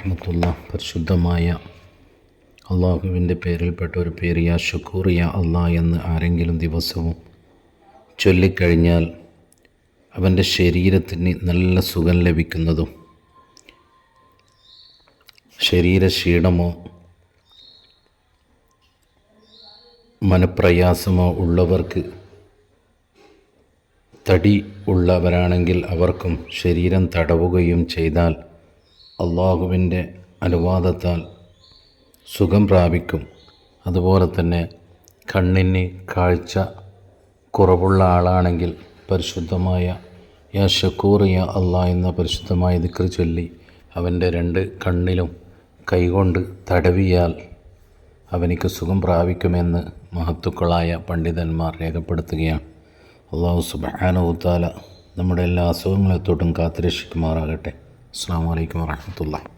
വറഹ്മത്തുള്ളാഹി. പരിശുദ്ധമായ അള്ളാഹുവിൻ്റെ പേരിൽപ്പെട്ട ഒരു പേര് യാ ഷുക്കൂർ യാ അള്ളാഹ് എന്ന് ആരെങ്കിലും ദിവസവും ചൊല്ലിക്കഴിഞ്ഞാൽ അവൻ്റെ ശരീരത്തിന് നല്ല സുഖം ലഭിക്കുന്നതും ശരീരക്ഷീണമോ മനപ്രയാസമോ ഉള്ളവർക്ക്, തടി ഉള്ളവരാണെങ്കിൽ അവർക്കും ശരീരം തടവുകയും ചെയ്താൽ അള്ളാഹുവിൻ്റെ അനുവാദത്താൽ സുഖം പ്രാപിക്കും. അതുപോലെ തന്നെ കണ്ണിന് കാഴ്ച കുറവുള്ള ആളാണെങ്കിൽ പരിശുദ്ധമായ യാ ഷക്കൂർ യാ അള്ളാഹ് എന്ന പരിശുദ്ധമായ ദിക്ർ ചൊല്ലി അവൻ്റെ 2 കണ്ണിലും കൈകൊണ്ട് തടവിയാൽ അവനിക്ക് സുഖം പ്രാപിക്കുമെന്ന് മഹത്തുക്കളായ പണ്ഡിതന്മാർ രേഖപ്പെടുത്തുകയാണ്. അള്ളാഹു സുബ്ഹാനഹു വ തആല നമ്മുടെ എല്ലാ അസുഖങ്ങളെ തൊട്ടും കാത്തുരക്ഷിക്കുമാറാകട്ടെ. അസ്സലാമു അലൈക്കും വറഹ്മത്തുള്ളാഹി.